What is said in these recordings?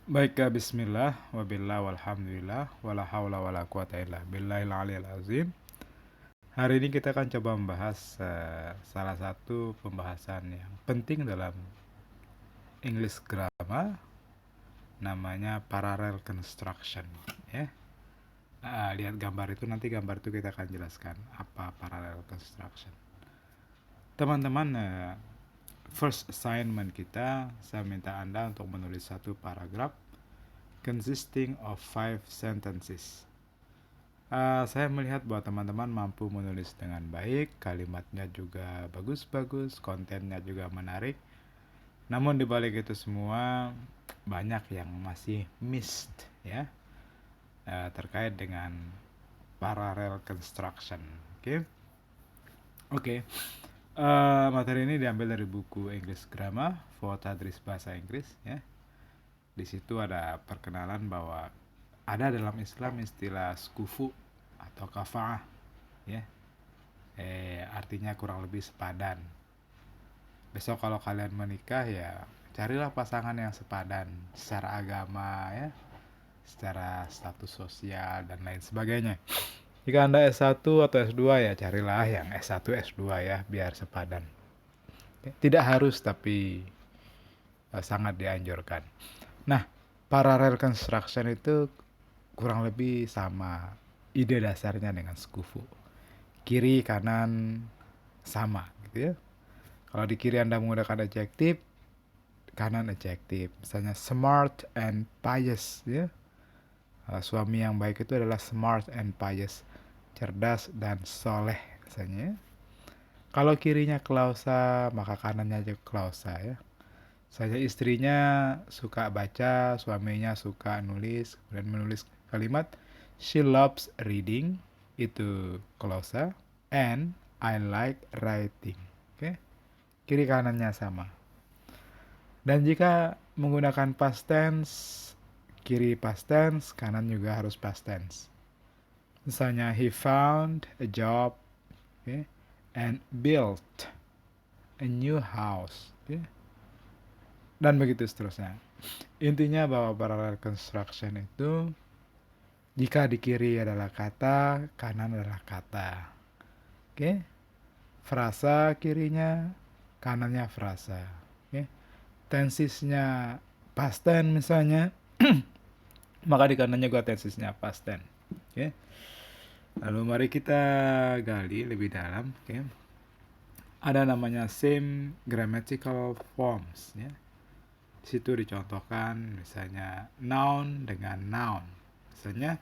Baik, bismillah, wabillah, walhamdulillah, wala hawla wala quwata illa billahil aliyil azim. Hari ini kita akan coba membahas salah satu pembahasan yang penting dalam English Grammar, namanya parallel construction. Ya, lihat gambar itu, nanti gambar itu kita akan jelaskan apa parallel construction. Teman-teman, first assignment kita, saya minta Anda untuk menulis satu paragraf consisting of 5 sentences. Saya melihat bahwa teman-teman mampu menulis dengan baik, kalimatnya juga bagus-bagus, kontennya juga menarik. Namun di balik itu semua banyak yang masih missed ya, terkait dengan parallel construction. Oke. Materi ini diambil dari buku English Grammar, Vocabulary Bahasa Inggris ya. Di situ ada perkenalan bahwa ada dalam Islam istilah skufu atau kafa'ah ya. Artinya kurang lebih sepadan. Besok kalau kalian menikah ya carilah pasangan yang sepadan secara agama ya, secara status sosial dan lain sebagainya. Jika Anda S1 atau S2 ya carilah yang S1 S2 ya biar sepadan. Tidak harus tapi sangat dianjurkan. Nah, parallel construction itu kurang lebih sama ide dasarnya dengan skufu. Kiri kanan sama gitu ya. Kalau di kiri Anda menggunakan adjektif, kanan adjektif. Misalnya smart and pious ya. Suami yang baik itu adalah smart and pious, cerdas dan soleh misalnya. Kalau kirinya klausa, maka kanannya juga klausa ya. Saya istrinya suka baca, suaminya suka nulis, kemudian menulis kalimat she loves reading, itu klausa, and I like writing. Oke. Kiri kanannya sama. Dan jika menggunakan past tense, kiri past tense, kanan juga harus past tense. Misalnya he found a job, okay, and built a new house, okay, dan begitu seterusnya. Intinya bahwa parallel construction itu jika di kiri adalah kata, kanan adalah kata. Oke. Frasa kirinya, kanannya frasa. Oke. Tensisnya past tense misalnya, maka di kanannya juga tensisnya past tense. Oke. Lalu mari kita gali lebih dalam, oke. Ada namanya same grammatical forms ya. Di situ dicontohkan misalnya noun dengan noun. Misalnya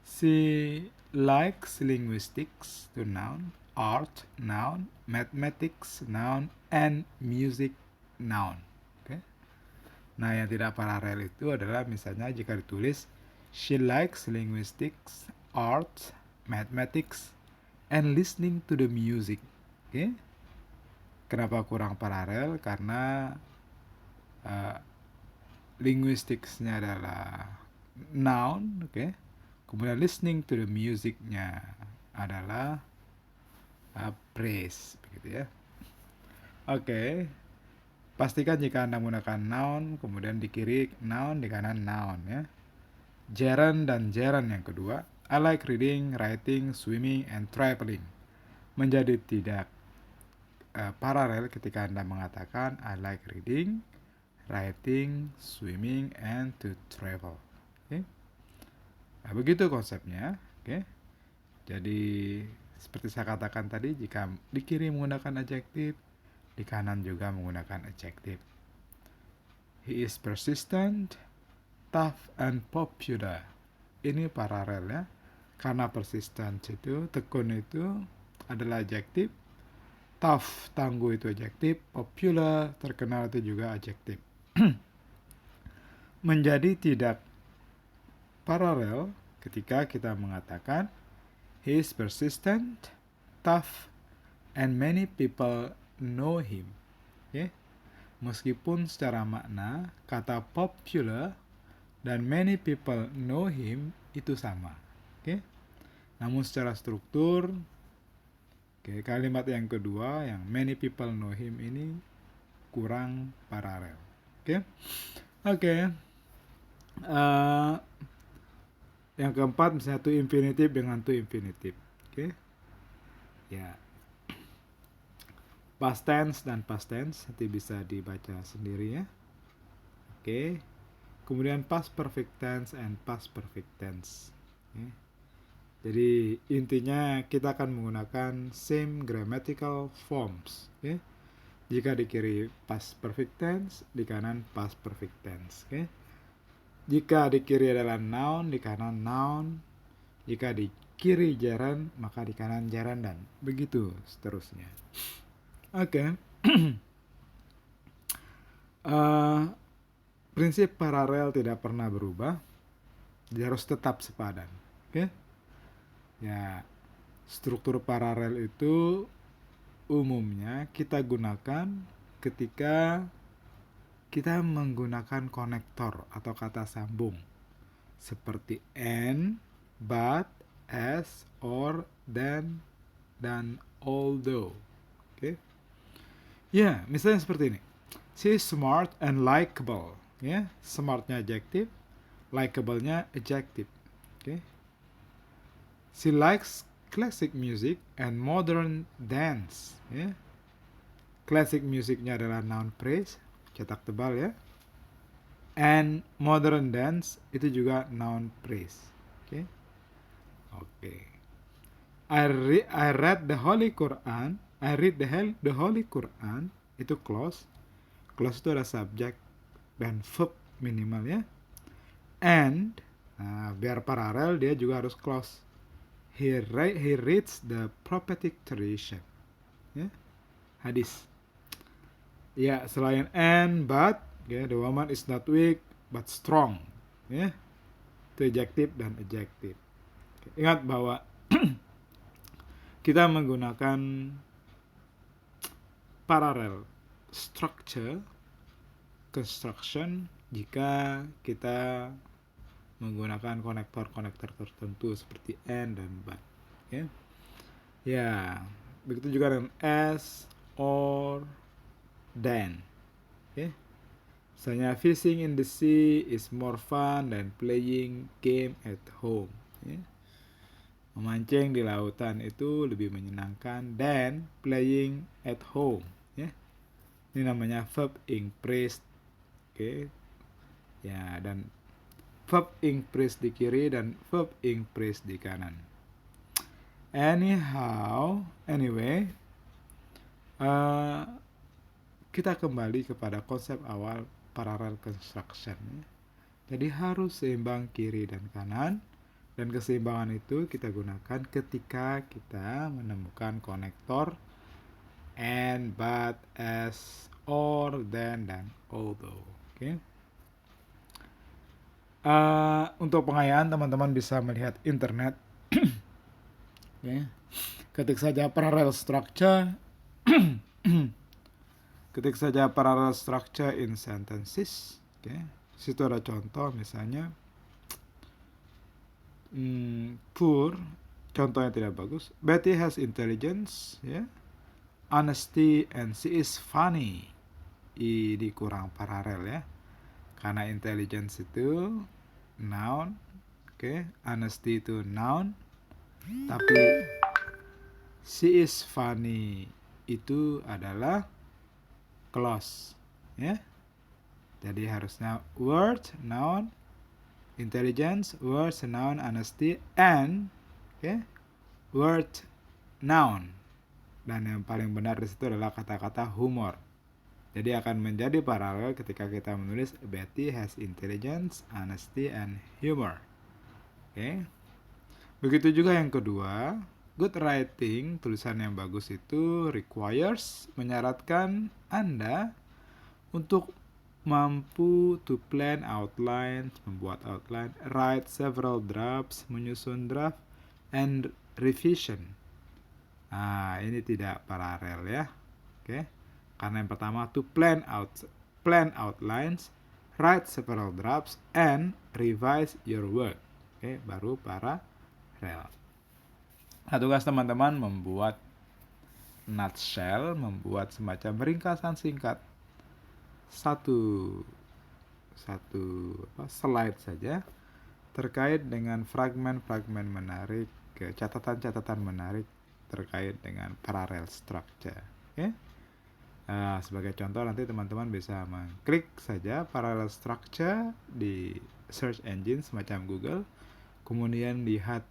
she likes linguistics to noun, art noun, mathematics noun, and music noun. Oke. Nah, yang tidak paralel itu adalah misalnya jika ditulis she likes linguistics, art, mathematics, and listening to the music. Oke. Kenapa kurang paralel? Karena linguisticsnya adalah noun, oke. Kemudian listening to the musicnya adalah phrase, begitu ya. Oke. Pastikan jika Anda menggunakan noun, kemudian di kiri noun, di kanan noun ya. Gerund dan gerund yang kedua, I like reading, writing, swimming, and traveling. Menjadi tidak paralel ketika Anda mengatakan I like reading, writing, swimming, and to travel. Okay. Nah, begitu konsepnya. Okay. Jadi seperti saya katakan tadi, jika di kiri menggunakan adjektif, di kanan juga menggunakan adjektif. He is persistent, tough, and popular. Ini paralel ya. Karena persistent itu, tekun itu adalah adjektif, tough, tangguh itu adjektif, popular, terkenal itu juga adjektif. Menjadi tidak paralel ketika kita mengatakan he is persistent, tough, and many people know him. Okay? Meskipun secara makna kata popular dan many people know him itu sama. Okay? Namun secara struktur, okay, kalimat yang kedua yang many people know him ini kurang paralel. Oke. Eh, yang keempat misalnya to infinitive dengan to infinitive. Oke. Ya. Past tense dan past tense nanti bisa dibaca sendiri ya. Oke. Kemudian past perfect tense and past perfect tense. Oke. Jadi intinya kita akan menggunakan same grammatical forms. Oke. Jika di kiri past perfect tense, di kanan past perfect tense. Oke. Jika di kiri adalah noun, di kanan noun. Jika di kiri gerund, maka di kanan gerund dan begitu seterusnya. Oke. Prinsip paralel tidak pernah berubah. Dia harus tetap sepadan. Oke. Ya, struktur paralel itu umumnya kita gunakan ketika kita menggunakan konektor atau kata sambung seperti and, but, as, or, then, dan although. Oke. Ya, misalnya seperti ini. She is smart and likable. Ya, smartnya adjective, likable-nya adjective. Oke. She likes classic music and modern dance. Ya. Classic musicnya adalah noun phrase, cetak tebal ya. And modern dance itu juga noun phrase. Oke. Oke. I read the Holy Quran. I read the Holy Quran. Itu clause. Clause itu ada subject dan verb minimal ya. And biar paralel dia juga harus clause. He reads the prophetic tradition. Ya. Hadis. Ya, selain and, but, ya, the woman is not weak but strong. Ya. Itu adjective dan adjective. Ingat bahwa kita menggunakan parallel structure construction jika kita menggunakan konektor-konektor tertentu seperti and dan but. Ya, ya begitu juga dengan as, or, then. Okay. Misalnya fishing in the sea is more fun than playing game at home. Ya. Memancing di lautan itu lebih menyenangkan than playing at home. Ya. Ini namanya verb increased. Oke. Ya, dan verb increased di kiri dan verb increased di kanan. Anyway, kita kembali kepada konsep awal parallel construction. Jadi harus seimbang kiri dan kanan, dan keseimbangan itu kita gunakan ketika kita menemukan konektor and, but, as, or, then, dan although. Oke. Untuk pengayaan teman-teman bisa melihat internet. Okay. Ketik saja parallel structure. Ketik saja parallel structure in sentences. Okay. Situ ada contoh misalnya poor, contohnya tidak bagus. Betty has intelligence, ya, honesty, and she is funny. Ini kurang paralel ya, karena intelligence itu noun, okay. Honesty itu noun, tapi she is funny itu adalah clause, ya. Jadi harusnya word, noun, intelligence, word, noun, honesty, and word, noun. Dan yang paling benar di situ adalah kata-kata humor. Jadi akan menjadi paralel ketika kita menulis Betty has intelligence, honesty, and humor. Oke. Begitu juga yang kedua, good writing, tulisan yang bagus itu requires, menyaratkan Anda untuk mampu to plan outlines, membuat outline, write several drafts, menyusun draft, and revision. Ini tidak paralel ya. Oke. Karena yang pertama to plan outlines, write several drafts, and revise your work. Oke, baru paralel. Nah, tugas teman-teman membuat nutshell, membuat semacam ringkasan singkat satu slide saja terkait dengan fragmen-fragmen menarik, catatan-catatan menarik terkait dengan parallel structure. Ya. Sebagai contoh nanti teman-teman bisa mengklik saja parallel structure di search engine semacam Google, kemudian lihat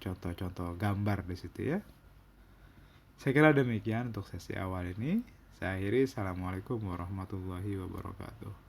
contoh-contoh gambar di situ ya. Saya kira demikian untuk sesi awal ini. Saya akhiri. Assalamualaikum warahmatullahi wabarakatuh.